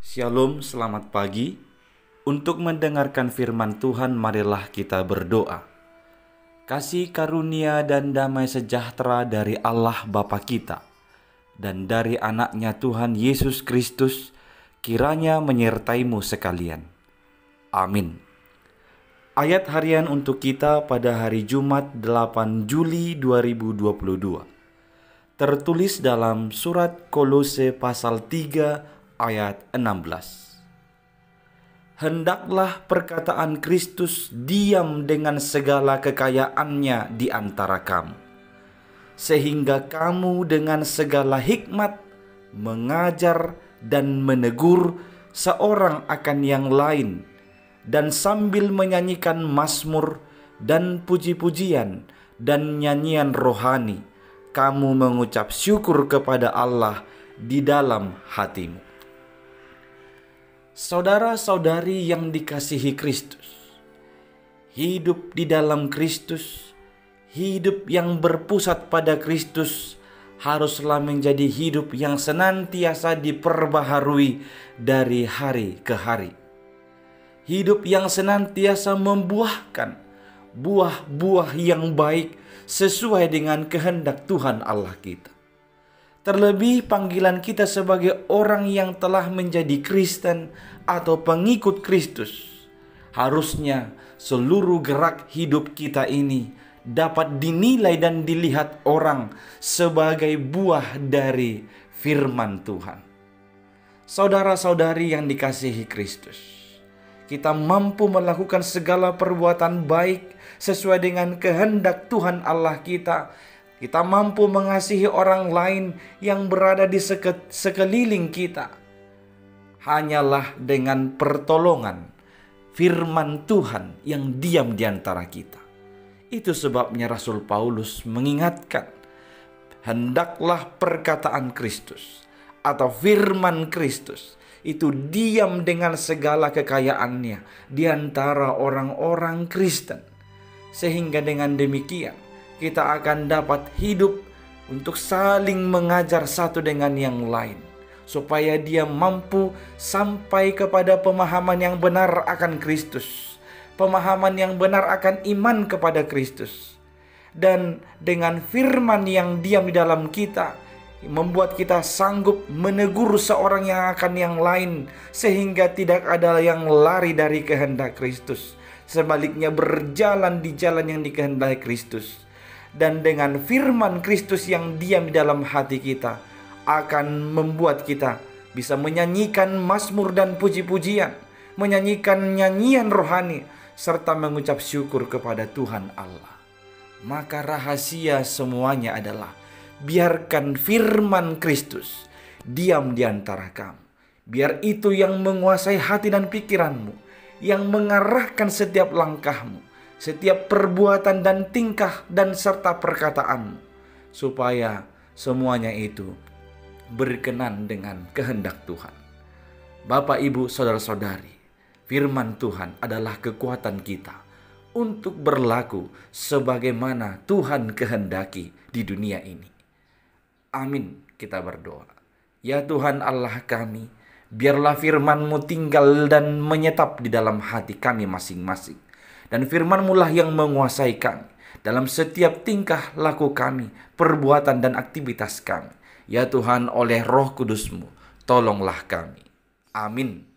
Shalom, selamat pagi. Untuk mendengarkan firman Tuhan, marilah kita berdoa. Kasih karunia dan damai sejahtera dari Allah Bapa kita dan dari anaknya Tuhan Yesus Kristus kiranya menyertaimu sekalian. Amin. Ayat harian untuk kita pada hari Jumat 8 Juli 2022 tertulis dalam surat Kolose pasal 3 ayat 16. Hendaklah perkataan Kristus diam dengan segala kekayaannya di antara kamu, sehingga kamu dengan segala hikmat mengajar dan menegur seorang akan yang lain, dan sambil menyanyikan mazmur dan puji-pujian dan nyanyian rohani, kamu mengucap syukur kepada Allah di dalam hatimu. Saudara-saudari yang dikasihi Kristus, hidup di dalam Kristus, hidup yang berpusat pada Kristus haruslah menjadi hidup yang senantiasa diperbaharui dari hari ke hari. Hidup yang senantiasa membuahkan buah-buah yang baik sesuai dengan kehendak Tuhan Allah kita. Terlebih panggilan kita sebagai orang yang telah menjadi Kristen atau pengikut Kristus, harusnya seluruh gerak hidup kita ini dapat dinilai dan dilihat orang sebagai buah dari firman Tuhan. Saudara-saudari yang dikasihi Kristus, kita mampu melakukan segala perbuatan baik sesuai dengan kehendak Tuhan Allah kita. Kita mampu mengasihi orang lain yang berada di sekeliling kita. Hanyalah dengan pertolongan firman Tuhan yang diam di antara kita. Itu sebabnya Rasul Paulus mengingatkan, hendaklah perkataan Kristus atau firman Kristus itu diam dengan segala kekayaannya di antara orang-orang Kristen. Sehingga dengan demikian kita akan dapat hidup untuk saling mengajar satu dengan yang lain, supaya dia mampu sampai kepada pemahaman yang benar akan Kristus, pemahaman yang benar akan iman kepada Kristus. Dan dengan firman yang diam di dalam kita, membuat kita sanggup menegur seorang yang akan yang lain, sehingga tidak ada yang lari dari kehendak Kristus, sebaliknya berjalan di jalan yang dikehendaki Kristus. Dan dengan firman Kristus yang diam di dalam hati kita akan membuat kita bisa menyanyikan mazmur dan puji-pujian, menyanyikan nyanyian rohani, serta mengucap syukur kepada Tuhan Allah. Maka rahasia semuanya adalah biarkan firman Kristus diam di antara kamu. Biar itu yang menguasai hati dan pikiranmu, yang mengarahkan setiap langkahmu, setiap perbuatan dan tingkah dan serta perkataanmu, supaya semuanya itu berkenan dengan kehendak Tuhan. Bapak, Ibu, saudara-saudari, firman Tuhan adalah kekuatan kita untuk berlaku sebagaimana Tuhan kehendaki di dunia ini. Amin, kita berdoa. Ya Tuhan Allah kami, biarlah firman-Mu tinggal dan menyetap di dalam hati kami masing-masing. Dan firman-Mu lah yang menguasai kami dalam setiap tingkah laku kami, perbuatan dan aktivitas kami. Ya Tuhan, oleh Roh Kudus-Mu, tolonglah kami. Amin.